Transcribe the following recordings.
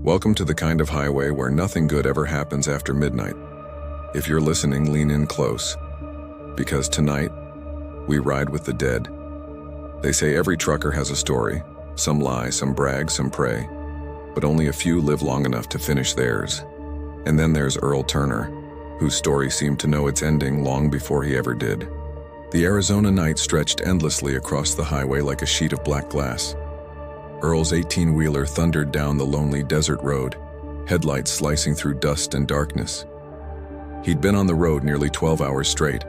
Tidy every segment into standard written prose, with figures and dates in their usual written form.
Welcome to the kind of highway where nothing good ever happens after midnight. If you're listening, lean in close. Because tonight, we ride with the dead. They say every trucker has a story. Some lie, some brag, some pray. But only a few live long enough to finish theirs. And then there's Earl Turner, whose story seemed to know its ending long before he ever did. The Arizona night stretched endlessly across the highway like a sheet of black glass. Earl's 18-wheeler thundered down the lonely desert road, headlights slicing through dust and darkness. He'd been on the road nearly 12 hours straight,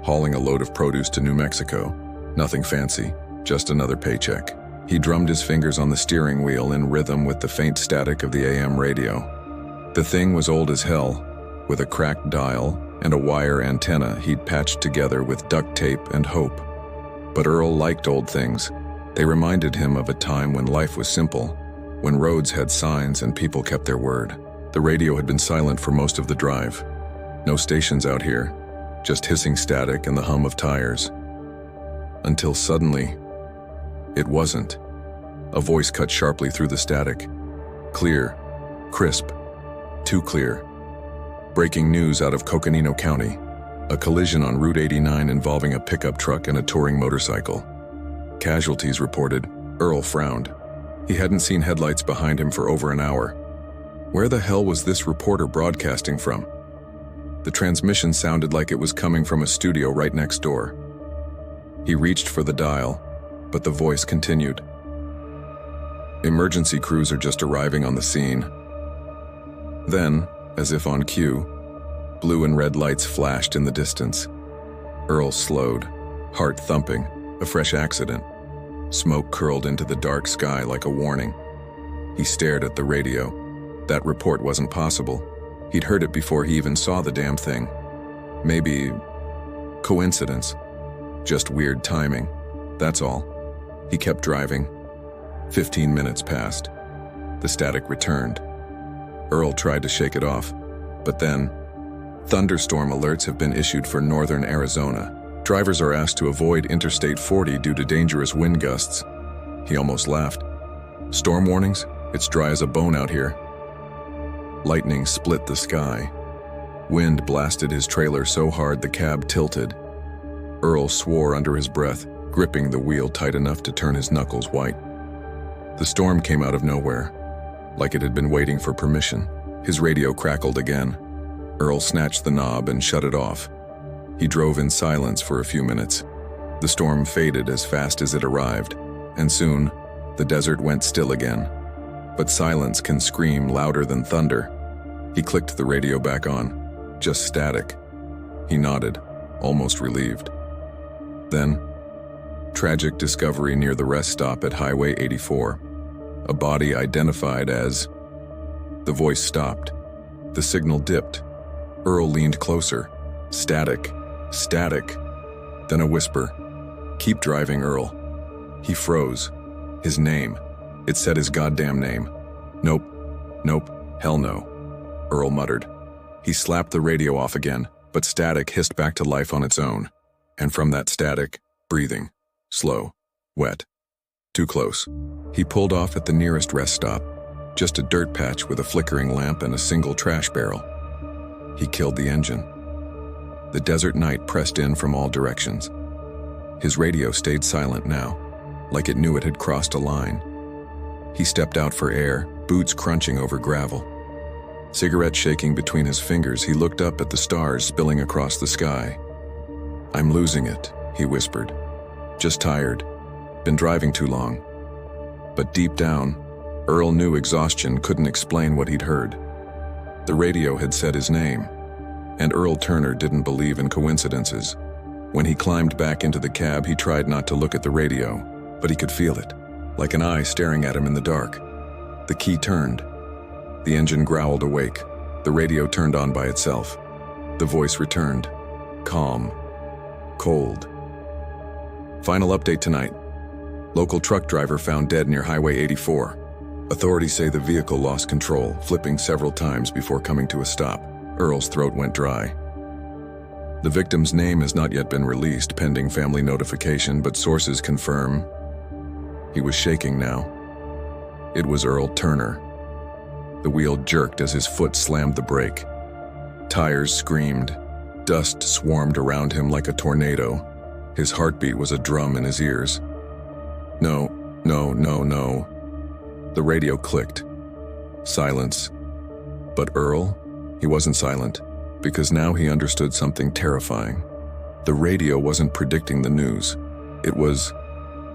hauling a load of produce to New Mexico. Nothing fancy, just another paycheck. He drummed his fingers on the steering wheel in rhythm with the faint static of the AM radio. The thing was old as hell, with a cracked dial and a wire antenna he'd patched together with duct tape and hope. But Earl liked old things. They reminded him of a time when life was simple, when roads had signs and people kept their word. The radio had been silent for most of the drive. No stations out here, just hissing static and the hum of tires. Until suddenly, it wasn't. A voice cut sharply through the static. Clear, crisp, too clear. Breaking news out of Coconino County. A collision on Route 89 involving a pickup truck and a touring motorcycle. Casualties reported. Earl frowned. He hadn't seen headlights behind him for over an hour. Where the hell was this reporter broadcasting from? The transmission sounded like it was coming from a studio right next door. He reached for the dial, but the voice continued. Emergency crews are just arriving on the scene. Then, as if on cue, blue and red lights flashed in the distance. Earl slowed, heart thumping. A fresh accident. Smoke curled into the dark sky like a warning. He stared at the radio. That report wasn't possible. He'd heard it before he even saw the damn thing. Maybe coincidence. Just weird timing. That's all. He kept driving. 15 minutes passed. The static returned. Earl tried to shake it off, but then, thunderstorm alerts have been issued for northern Arizona. Drivers are asked to avoid Interstate 40 due to dangerous wind gusts. He almost laughed. Storm warnings? It's dry as a bone out here. Lightning split the sky. Wind blasted his trailer so hard the cab tilted. Earl swore under his breath, gripping the wheel tight enough to turn his knuckles white. The storm came out of nowhere, like it had been waiting for permission. His radio crackled again. Earl snatched the knob and shut it off. He drove in silence for a few minutes. The storm faded as fast as it arrived, and soon, the desert went still again. But silence can scream louder than thunder. He clicked the radio back on. Just static. He nodded, almost relieved. Then, tragic discovery near the rest stop at Highway 84. A body identified as... The voice stopped. The signal dipped. Earl leaned closer. Static. Static. Then a whisper. Keep driving, Earl. He froze. His name. It said his goddamn name. Nope. Nope. Hell no. Earl muttered. He slapped the radio off again, but static hissed back to life on its own. And from that static, breathing. Slow. Wet. Too close. He pulled off at the nearest rest stop. Just a dirt patch with a flickering lamp and a single trash barrel. He killed the engine. The desert night pressed in from all directions. His radio stayed silent now, like it knew it had crossed a line. He stepped out for air, boots crunching over gravel. Cigarette shaking between his fingers, he looked up at the stars spilling across the sky. I'm losing it, he whispered. Just tired. Been driving too long. But deep down, Earl knew exhaustion couldn't explain what he'd heard. The radio had said his name. And Earl Turner didn't believe in coincidences. When he climbed back into the cab, he tried not to look at the radio, but he could feel it, like an eye staring at him in the dark. The key turned. The engine growled awake. The radio turned on by itself. The voice returned. Calm. Cold. Final update tonight. Local truck driver found dead near Highway 84. Authorities say the vehicle lost control, flipping several times before coming to a stop. Earl's throat went dry. The victim's name has not yet been released, pending family notification, but sources confirm. He was shaking now. It was Earl Turner. The wheel jerked as his foot slammed the brake. Tires screamed. Dust swarmed around him like a tornado. His heartbeat was a drum in his ears. No, no, no, no. The radio clicked. Silence. But Earl? He wasn't silent, because now he understood something terrifying. The radio wasn't predicting the news. It was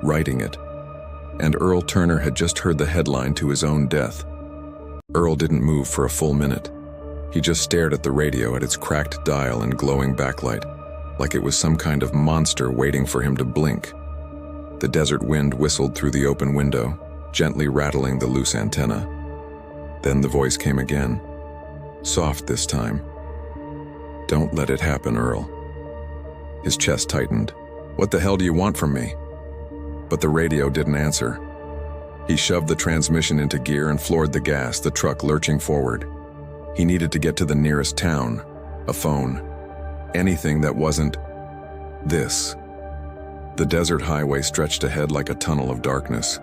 writing it. And Earl Turner had just heard the headline to his own death. Earl didn't move for a full minute. He just stared at the radio, at its cracked dial and glowing backlight, like it was some kind of monster waiting for him to blink. The desert wind whistled through the open window, gently rattling the loose antenna. Then the voice came again, soft this time. "Don't let it happen, Earl." His chest tightened. "What the hell do you want from me?" But the radio didn't answer. He shoved the transmission into gear and floored the gas, the truck lurching forward. He needed to get to the nearest town, a phone, anything that wasn't this. The desert highway stretched ahead like a tunnel of darkness.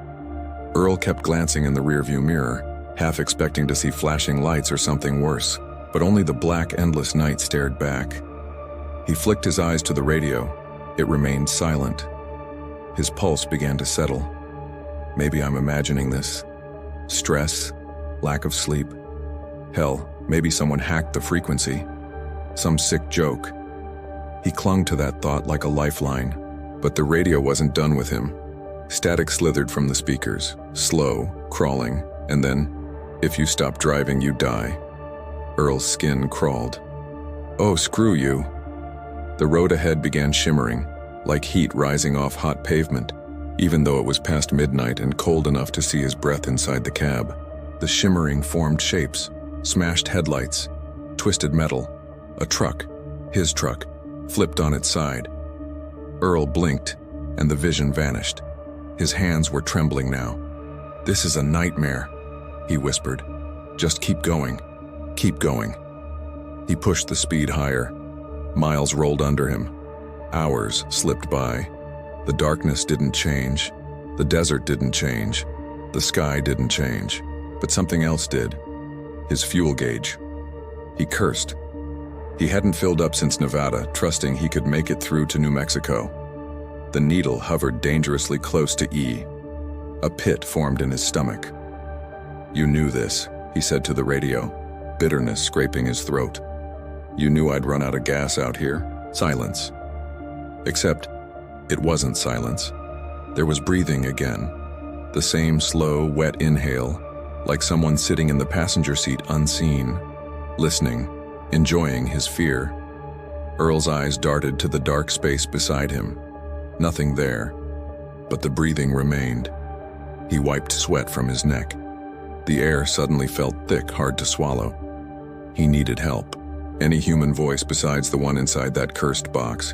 Earl kept glancing in the rearview mirror, half expecting to see flashing lights or something worse, but only the black, endless night stared back. He flicked his eyes to the radio. It remained silent. His pulse began to settle. Maybe I'm imagining this. Stress, lack of sleep. Hell, maybe someone hacked the frequency. Some sick joke. He clung to that thought like a lifeline, but the radio wasn't done with him. Static slithered from the speakers, slow, crawling, and then, "If you stop driving, you die." Earl's skin crawled. "Oh, screw you." The road ahead began shimmering, like heat rising off hot pavement, even though it was past midnight and cold enough to see his breath inside the cab. The shimmering formed shapes, smashed headlights, twisted metal. A truck, his truck, flipped on its side. Earl blinked, and the vision vanished. His hands were trembling now. "This is a nightmare," he whispered. "Just keep going. Keep going." He pushed the speed higher. Miles rolled under him. Hours slipped by. The darkness didn't change. The desert didn't change. The sky didn't change. But something else did. His fuel gauge. He cursed. He hadn't filled up since Nevada, trusting he could make it through to New Mexico. The needle hovered dangerously close to E. A pit formed in his stomach. "You knew this," he said to the radio, bitterness scraping his throat. "You knew I'd run out of gas out here." Silence. Except, it wasn't silence. There was breathing again. The same slow, wet inhale, like someone sitting in the passenger seat unseen, listening, enjoying his fear. Earl's eyes darted to the dark space beside him. Nothing there, but the breathing remained. He wiped sweat from his neck. The air suddenly felt thick, hard to swallow. He needed help. Any human voice besides the one inside that cursed box.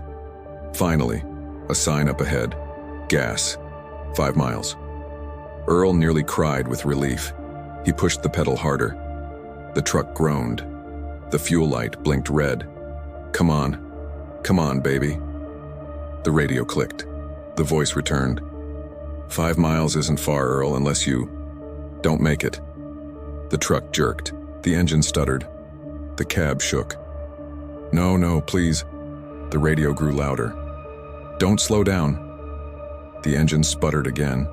Finally, a sign up ahead. Gas. 5 miles. Earl nearly cried with relief. He pushed the pedal harder. The truck groaned. The fuel light blinked red. "Come on. Come on, baby." The radio clicked. The voice returned. 5 miles isn't far, Earl, unless you don't make it." The truck jerked. The engine stuttered. The cab shook. "No, no, please." The radio grew louder. "Don't slow down." The engine sputtered again.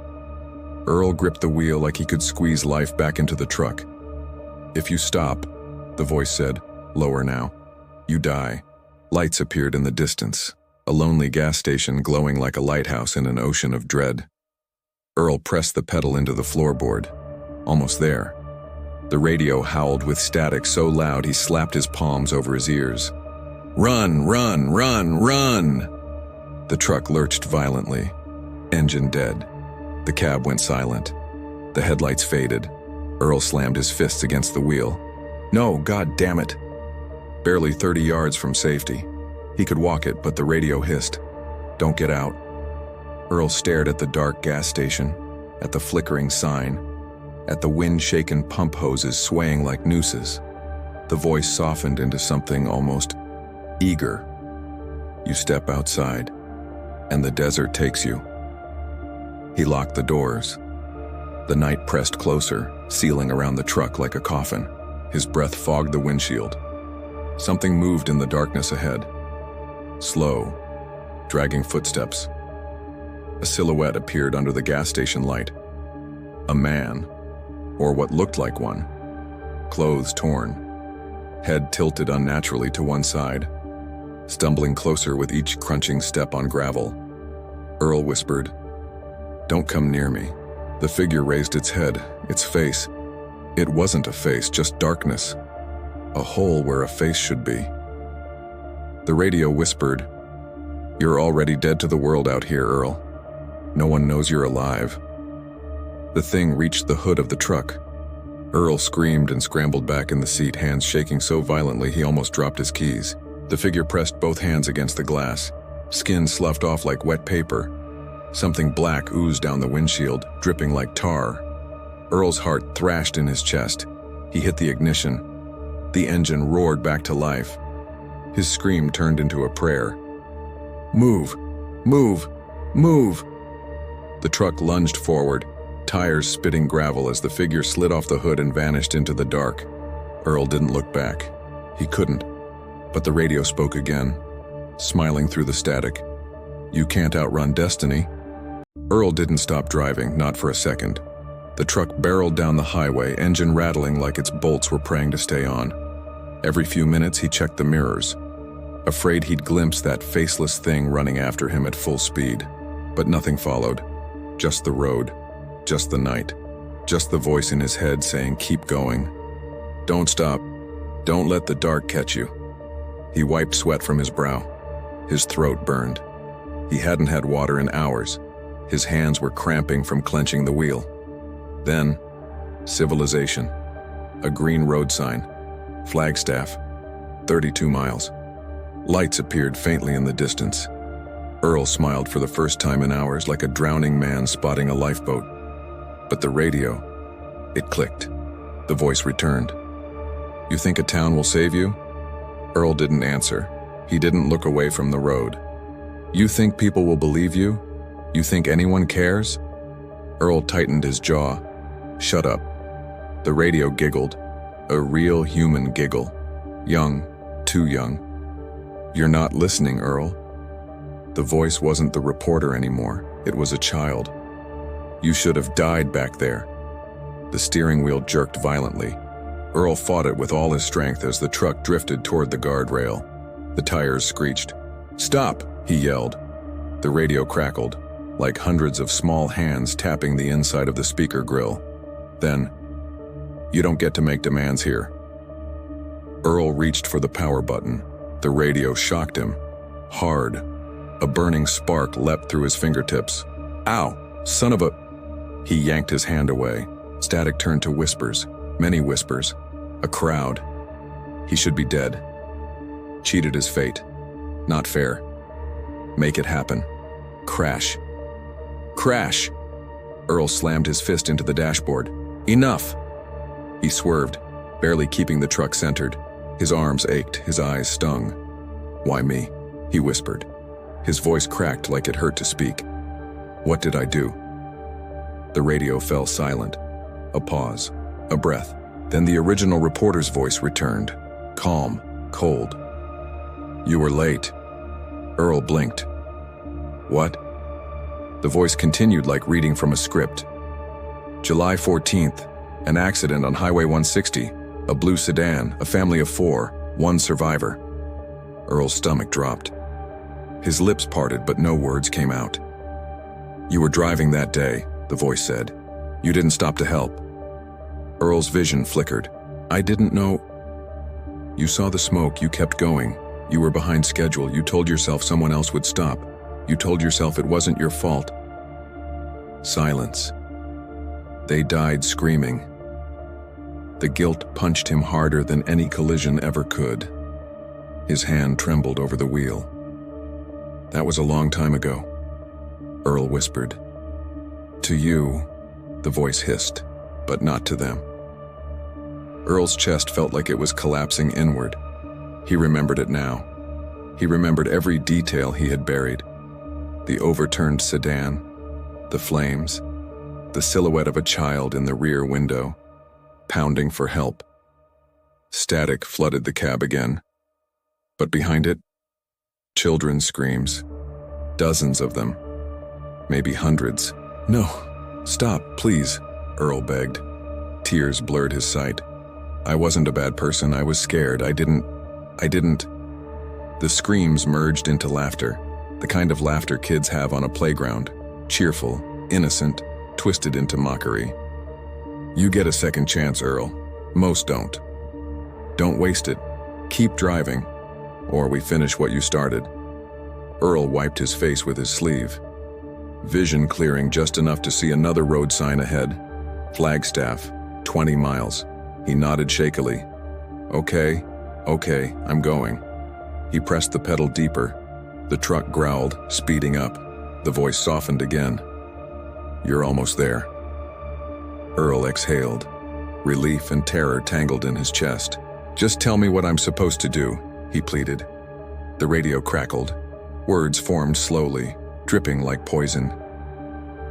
Earl gripped the wheel like he could squeeze life back into the truck. "If you stop," the voice said, lower now, "you die." Lights appeared in the distance, a lonely gas station glowing like a lighthouse in an ocean of dread. Earl pressed the pedal into the floorboard. Almost there. The radio howled with static so loud he slapped his palms over his ears. "Run, run, run, run!" The truck lurched violently. Engine dead. The cab went silent. The headlights faded. Earl slammed his fists against the wheel. "No, God damn it!" Barely 30 yards from safety. He could walk it, but the radio hissed, "Don't get out." Earl stared at the dark gas station, at the flickering sign, at the wind-shaken pump hoses swaying like nooses. The voice softened into something almost eager. "You step outside, and the desert takes you." He locked the doors. The night pressed closer, sealing around the truck like a coffin. His breath fogged the windshield. Something moved in the darkness ahead. Slow, dragging footsteps. A silhouette appeared under the gas station light. A man, or what looked like one. Clothes torn, head tilted unnaturally to one side, stumbling closer with each crunching step on gravel. Earl whispered, "Don't come near me." The figure raised its head, its face. It wasn't a face, just darkness. A hole where a face should be. The radio whispered, "You're already dead to the world out here, Earl. No one knows you're alive." The thing reached the hood of the truck. Earl screamed and scrambled back in the seat, hands shaking so violently he almost dropped his keys. The figure pressed both hands against the glass. Skin sloughed off like wet paper. Something black oozed down the windshield, dripping like tar. Earl's heart thrashed in his chest. He hit the ignition. The engine roared back to life. His scream turned into a prayer. "Move! Move! Move!" The truck lunged forward, tires spitting gravel as the figure slid off the hood and vanished into the dark. Earl didn't look back. He couldn't. But the radio spoke again, smiling through the static. "You can't outrun destiny." Earl didn't stop driving, not for a second. The truck barreled down the highway, engine rattling like its bolts were praying to stay on. Every few minutes he checked the mirrors, afraid he'd glimpse that faceless thing running after him at full speed. But nothing followed. Just the road. Just the night. Just the voice in his head saying, "Keep going. Don't stop. Don't let the dark catch you." He wiped sweat from his brow. His throat burned. He hadn't had water in hours. His hands were cramping from clenching the wheel. Then, civilization. A green road sign. Flagstaff. 32 miles. Lights appeared faintly in the distance. Earl smiled for the first time in hours, like a drowning man spotting a lifeboat. But the radio, it clicked. The voice returned. "You think a town will save you?" Earl didn't answer. He didn't look away from the road. "You think people will believe you? You think anyone cares?" Earl tightened his jaw. "Shut up." The radio giggled. A real human giggle. Young, too young. "You're not listening, Earl." The voice wasn't the reporter anymore. It was a child. "You should have died back there." The steering wheel jerked violently. Earl fought it with all his strength as the truck drifted toward the guardrail. The tires screeched. "Stop!" he yelled. The radio crackled, like hundreds of small hands tapping the inside of the speaker grill. Then, "You don't get to make demands here." Earl reached for the power button. The radio shocked him. Hard. A burning spark leapt through his fingertips. "Ow! Son of a—" He yanked his hand away. Static turned to whispers. Many whispers. A crowd. He should be dead. Cheated his fate. Not fair. Make it happen. Crash. Crash! Earl slammed his fist into the dashboard. "Enough!" He swerved, barely keeping the truck centered. His arms ached, his eyes stung. "Why me?" he whispered. His voice cracked like it hurt to speak. "What did I do?" The radio fell silent. A pause. A breath. Then the original reporter's voice returned. Calm. Cold. "You were late." Earl blinked. "What?" The voice continued like reading from a script. "July 14th. An accident on Highway 160. A blue sedan, a family of 4, 1 survivor." Earl's stomach dropped. His lips parted, but no words came out. "You were driving that day," the voice said. "You didn't stop to help." Earl's vision flickered. "I didn't know." "You saw the smoke, you kept going. You were behind schedule, you told yourself someone else would stop. You told yourself it wasn't your fault." Silence. They died screaming. The guilt punched him harder than any collision ever could. His hand trembled over the wheel. "That was a long time ago," Earl whispered. "To you," the voice hissed, "but not to them." Earl's chest felt like it was collapsing inward. He remembered it now. He remembered every detail he had buried. The overturned sedan, the flames, the silhouette of a child in the rear window, pounding for help. Static flooded the cab again, but behind it, children's screams. Dozens of them. Maybe hundreds. "No, stop, please," Earl begged. Tears blurred his sight. "I wasn't a bad person. I was scared. I didn't. The screams merged into laughter, the kind of laughter kids have on a playground. Cheerful, innocent, twisted into mockery. "You get a second chance, Earl. Most don't. Don't waste it. Keep driving, or we finish what you started." Earl wiped his face with his sleeve. Vision clearing just enough to see another road sign ahead. Flagstaff, 20 miles. He nodded shakily. Okay, I'm going." He pressed the pedal deeper. The truck growled, speeding up. The voice softened again. "You're almost there." Earl exhaled. Relief and terror tangled in his chest. "Just tell me what I'm supposed to do," he pleaded. The radio crackled. Words formed slowly, dripping like poison.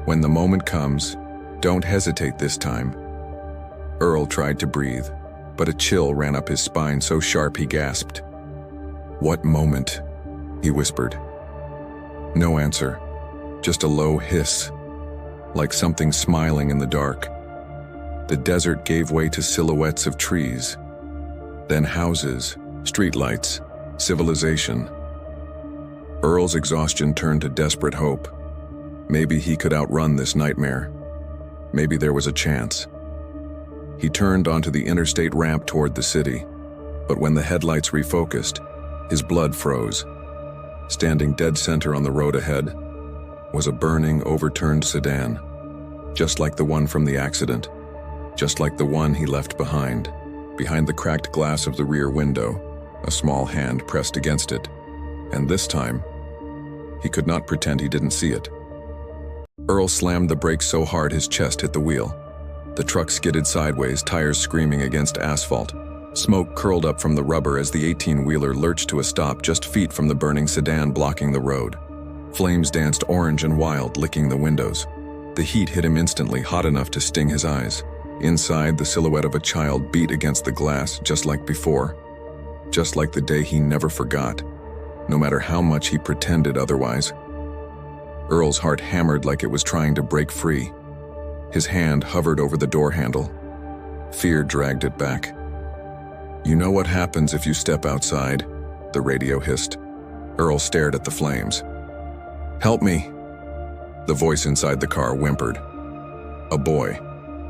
"When the moment comes, don't hesitate this time." Earl tried to breathe, but a chill ran up his spine so sharp he gasped. "What moment?" he whispered. No answer, just a low hiss, like something smiling in the dark. The desert gave way to silhouettes of trees, then houses, streetlights, civilization. Earl's exhaustion turned to desperate hope. Maybe he could outrun this nightmare. Maybe there was a chance. He turned onto the interstate ramp toward the city, but when the headlights refocused, his blood froze. Standing dead center on the road ahead was a burning, overturned sedan, just like the one from the accident, just like the one he left behind. Behind the cracked glass of the rear window, a small hand pressed against it, and this time, he could not pretend he didn't see it. Earl slammed the brakes so hard his chest hit the wheel. The truck skidded sideways, tires screaming against asphalt. Smoke curled up from the rubber as the 18-wheeler lurched to a stop just feet from the burning sedan blocking the road. Flames danced orange and wild, licking the windows. The heat hit him instantly, hot enough to sting his eyes. Inside, the silhouette of a child beat against the glass, just like before. Just like the day he never forgot, no matter how much he pretended otherwise. Earl's heart hammered like it was trying to break free. His hand hovered over the door handle. Fear dragged it back. "You know what happens if you step outside," the radio hissed. Earl stared at the flames. "Help me," the voice inside the car whimpered. A boy,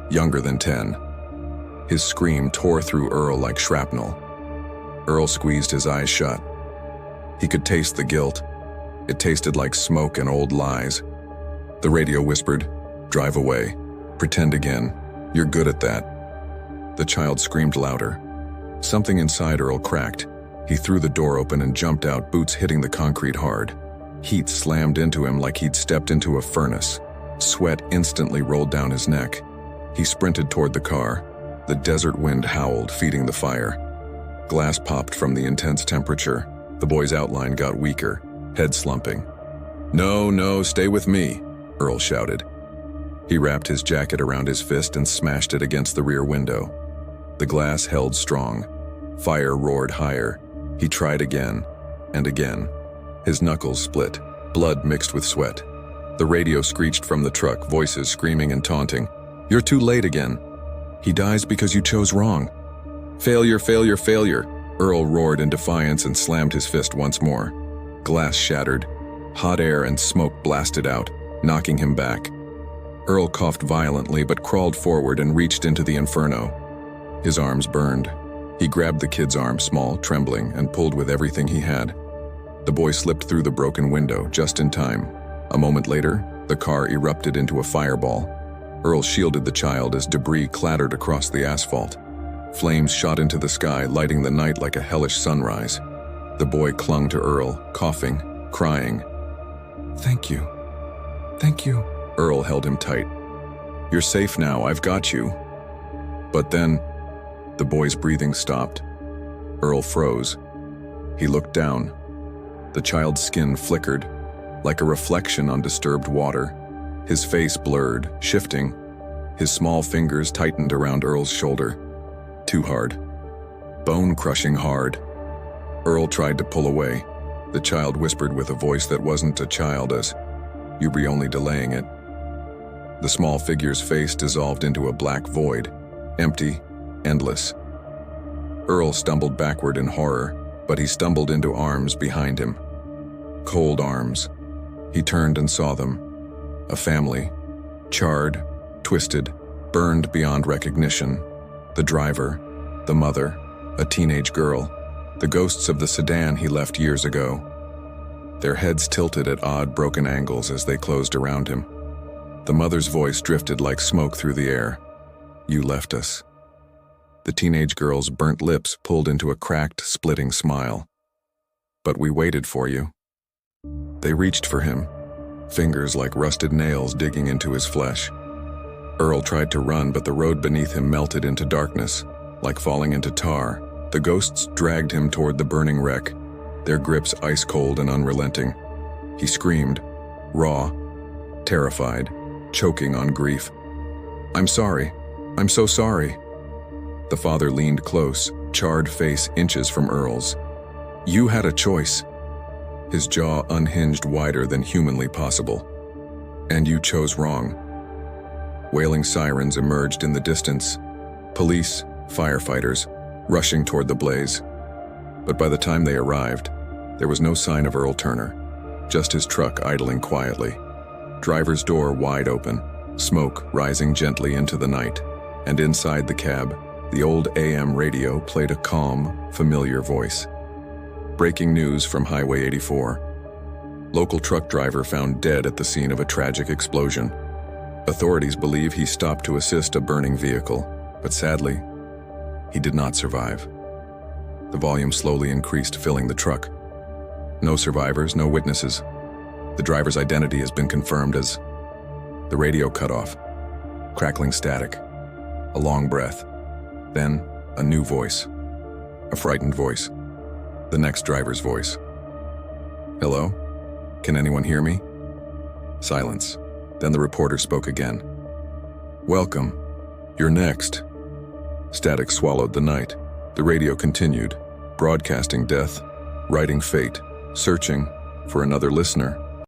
younger than 10. His scream tore through Earl like shrapnel. Earl squeezed his eyes shut. He could taste the guilt. It tasted like smoke and old lies. The radio whispered, "Drive away. Pretend again. You're good at that." The child screamed louder. Something inside Earl cracked. He threw the door open and jumped out, boots hitting the concrete hard. Heat slammed into him like he'd stepped into a furnace. Sweat instantly rolled down his neck. He sprinted toward the car. The desert wind howled, feeding the fire. Glass popped from the intense temperature. The boy's outline got weaker, head slumping. No, stay with me," Earl shouted. He wrapped his jacket around his fist and smashed it against the rear window. The glass held strong. Fire roared higher. He tried again, and again. His knuckles split, blood mixed with sweat. The radio screeched from the truck, voices screaming and taunting. "You're too late again. He dies because you chose wrong. Failure, failure, failure." Earl roared in defiance and slammed his fist once more. Glass shattered. Hot air and smoke blasted out, knocking him back. Earl coughed violently but crawled forward and reached into the inferno. His arms burned. He grabbed the kid's arm, small, trembling, and pulled with everything he had. The boy slipped through the broken window just in time. A moment later, the car erupted into a fireball. Earl shielded the child as debris clattered across the asphalt. Flames shot into the sky, lighting the night like a hellish sunrise. The boy clung to Earl, coughing, crying. Thank you. Earl held him tight. "You're safe now, I've got you." But then, the boy's breathing stopped. Earl froze. He looked down. The child's skin flickered, like a reflection on disturbed water. His face blurred, shifting, His small fingers tightened around Earl's shoulder. Too hard. Bone-crushing hard. Earl tried to pull away. The child whispered with a voice that wasn't a child as, "You be only delaying it." The small figure's face dissolved into a black void, empty, endless. Earl stumbled backward in horror, but he stumbled into arms behind him. Cold arms. He turned and saw them. A family. Charred, twisted, burned beyond recognition. The driver, the mother, a teenage girl, the ghosts of the sedan he left years ago. Their heads tilted at odd, broken angles as they closed around him. The mother's voice drifted like smoke through the air. "You left us." The teenage girl's burnt lips pulled into a cracked, splitting smile. "But we waited for you." They reached for him, fingers like rusted nails digging into his flesh. Earl tried to run, but the road beneath him melted into darkness, like falling into tar. The ghosts dragged him toward the burning wreck, their grips ice-cold and unrelenting. He screamed, raw, terrified, choking on grief. "I'm sorry. I'm so sorry." The father leaned close, charred face inches from Earl's. "You had a choice." His jaw unhinged wider than humanly possible. "And you chose wrong." Wailing sirens emerged in the distance. Police, firefighters, rushing toward the blaze. But by the time they arrived, there was no sign of Earl Turner, just his truck idling quietly. Driver's door wide open, smoke rising gently into the night, and inside the cab, the old AM radio played a calm, familiar voice. Breaking news from Highway 84. Local truck driver found dead at the scene of a tragic explosion. Authorities believe he stopped to assist a burning vehicle, but sadly, he did not survive. The volume slowly increased, filling the truck. No survivors, no witnesses. The driver's identity has been confirmed as... The radio cut off. Crackling static. A long breath. Then, a new voice. A frightened voice. The next driver's voice. "Hello? Can anyone hear me?" Silence. Then the reporter spoke again. "Welcome. You're next." Static swallowed the night. The radio continued, broadcasting death, writing fate, searching for another listener.